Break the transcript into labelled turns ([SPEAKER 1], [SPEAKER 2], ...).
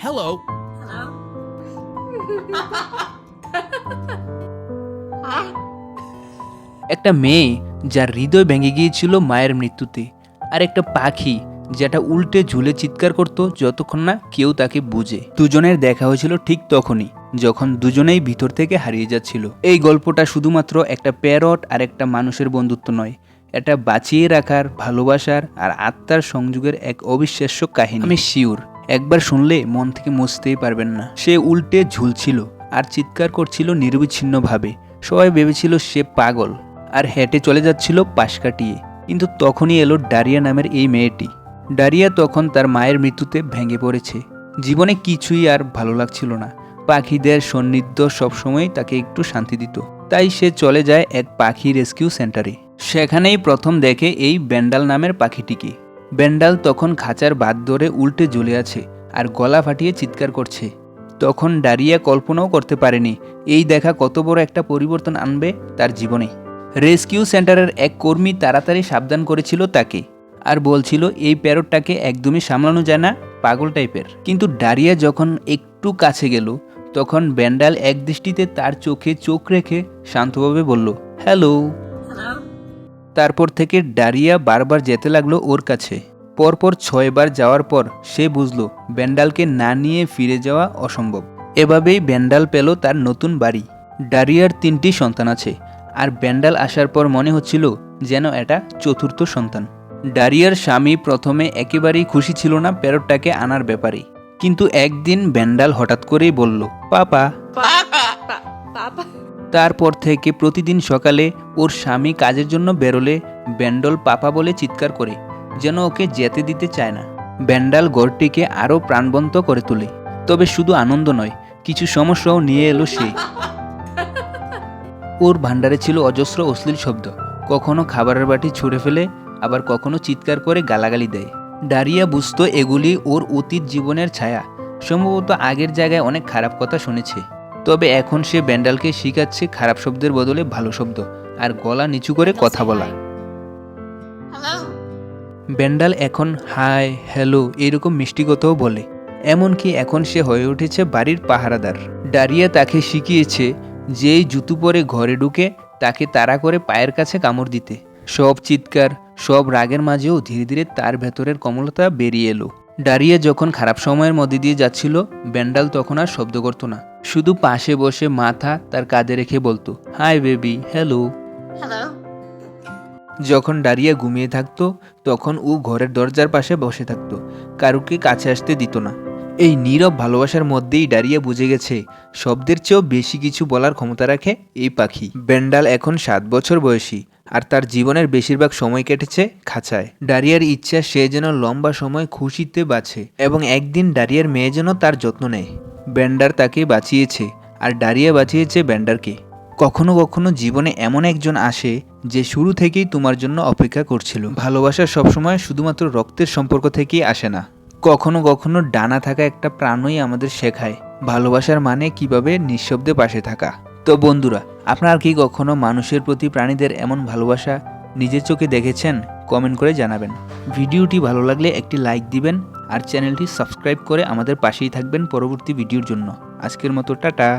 [SPEAKER 1] Hello.
[SPEAKER 2] একটা মেয়ে যার হৃদয় ভেঙে গিয়েছিল মায়ের মৃত্যুতে, আর একটা পাখি যেটা উল্টে ঝুলে চিৎকার করত যতক্ষণ না কেউ তাকে বুঝে। দুজনের দেখা হয়েছিল ঠিক তখনই, যখন দুজনেই ভিতর থেকে হারিয়ে যাচ্ছিল। এই গল্পটা শুধুমাত্র একটা প্যারট আর একটা মানুষের বন্ধুত্ব নয়, এটা বাঁচিয়ে রাখার, ভালোবাসার আর আত্মার সংযোগের এক অবিশ্বাস্য কাহিনী। আমি শিওর একবার শুনলে মন থেকে মুছতেই পারবেন না। সে উল্টে ঝুলছিল আর চিৎকার করছিল নিরবিচ্ছিন্নভাবে। সবাই ভেবেছিল সে পাগল আর হেঁটে চলে যাচ্ছিল পাশ কাটিয়ে। কিন্তু তখনই এলো ডারিয়া নামের এই মেয়েটি। ডারিয়া তখন তার মায়ের মৃত্যুতে ভেঙে পড়েছে। জীবনে কিছুই আর ভালো লাগছিল না। পাখিদের সান্নিধ্য সবসময় তাকে একটু শান্তি দিত। তাই সে চলে যায় এক পাখি রেস্কিউ সেন্টারে। সেখানেই প্রথম দেখে এই ব্যান্ডাল নামের পাখিটিকে। ব্যান্ডাল তখন খাঁচার বাদ ধরে উল্টে ঝুলে আছে আর গলা ফাটিয়ে চিৎকার করছে। তখন ডারিয়া কল্পনাও করতে পারেনি এই দেখা কত বড় একটা পরিবর্তন আনবে তার জীবনে। রেস্কিউ সেন্টারের এক কর্মী তাড়াতাড়ি সাবধান করেছিল তাকে, আর বলছিল এই প্যারটটাকে একদমই সামলানো যায় না, পাগল টাইপের। কিন্তু ডারিয়া যখন একটু কাছে গেল, তখন ব্যান্ডাল এক দৃষ্টিতে তার চোখে চোখ রেখে শান্তভাবে বলল, হ্যালো। তারপর থেকে ডারিয়া বারবার যেতে লাগলো ওর কাছে। পরপর 6 বার যাওয়ার পর সে বুঝলো ব্যান্ডালকে না নিয়ে ফিরে যাওয়া অসম্ভব। এভাবেই ব্যান্ডাল পেল তার নতুন বাড়ি। ডারিয়ার 3টি সন্তান আছে, আর ব্যান্ডাল আসার পর মনে হচ্ছিল যেন এটা চতুর্থ সন্তান। ডারিয়ার স্বামী প্রথমে একেবারেই খুশি ছিল না প্যারটটাকে আনার ব্যাপারে। কিন্তু একদিন ব্যান্ডাল হঠাৎ করেই বলল, পাপা। তারপর থেকে প্রতিদিন সকালে ওর স্বামী কাজের জন্য বেরোলে ব্যান্ডল পাপা বলে চিৎকার করে, যেন ওকে যেতে দিতে চায় না। ব্যান্ডাল ঘরটিকে আরও প্রাণবন্ত করে তোলে। তবে শুধু আনন্দ নয়, কিছু সমস্যাও নিয়ে এলো সে। ওর ভাণ্ডারে ছিল অজস্র অশ্লীল শব্দ। কখনো খাবারের বাটি ছুঁড়ে ফেলে, আবার কখনো চিৎকার করে গালাগালি দেয়। ডারিয়া বুঝতো এগুলি ওর অতীত জীবনের ছায়া। সম্ভবত আগের জায়গায় অনেক খারাপ কথা শুনেছে। তবে এখন সে ব্যান্ডালকে শিখাচ্ছে খারাপ শব্দের বদলে ভালো শব্দ আর গলা নিচু করে কথা বলা। ব্যান্ডাল এখন হাই, হ্যালো এরকম মিষ্টি কথাও বলে। এমনকি এখন সে হয়ে উঠেছে বাড়ির পাহারাদার। ডারিয়া তাকে শিখিয়েছে যেই জুতো পরে ঘরে ঢুকে তাকে তাড়া করে পায়ের কাছে কামড় দিতে। সব চিৎকার, সব রাগের মাঝেও ধীরে ধীরে তার ভেতরের কোমলতা বেরিয়ে এলো। ডারিয়া যখন খারাপ সময়ের মধ্যে দিয়ে যাচ্ছিল, ব্যান্ডাল তখন আর শব্দ করতো না। শুধু পাশে বসে মাথা তার কাঁধে রেখে বলতো, হাই বেবি, হ্যালো। যখন ডারিয়া ঘুমিয়ে থাকতো, তখন ও ঘরের দরজার পাশে বসে থাকতো, কারুকে কাছে আসতে দিত না। এই নীরব ভালোবাসার মধ্যেই ডারিয়া বুঝে গেছে শব্দের চেয়েও বেশি কিছু বলার ক্ষমতা রাখে এই পাখি। ব্যান্ডাল এখন 7 বছর বয়সী, আর তার জীবনের বেশিরভাগ সময় কেটেছে খাঁচায়। ডারিয়ার ইচ্ছা সে যেন লম্বা সময় খুশিতে বাঁচে, এবং একদিন ডারিয়ার মেয়ে যেন তার যত্ন নেয়। ব্যান্ডার তাকে বাঁচিয়েছে, আর ডারিয়া বাঁচিয়েছে ব্যান্ডারকে। কখনো কখনো জীবনে এমন একজন আসে যে শুরু থেকেই তোমার জন্য অপেক্ষা করছিল। ভালোবাসা সবসময় শুধুমাত্র রক্তের সম্পর্ক থেকেই আসে না। কখনো কখনো ডানা থাকা একটা প্রাণই আমাদের শেখায় ভালোবাসার মানে কিভাবে নিঃশব্দে পাশে থাকা। তো বন্ধুরা, আপনারা কি কখনো মানুষের প্রতি প্রাণীদের এমন ভালোবাসা নিজের চোখে দেখেছেন? কমেন্ট করে জানাবেন। ভিডিওটি ভালো লাগলে একটি লাইক দিবেন, আর চ্যানেলটি সাবস্ক্রাইব করে আমাদের পাশেই থাকবেন পরবর্তী ভিডিওর জন্য। আজকের মতো টাটা।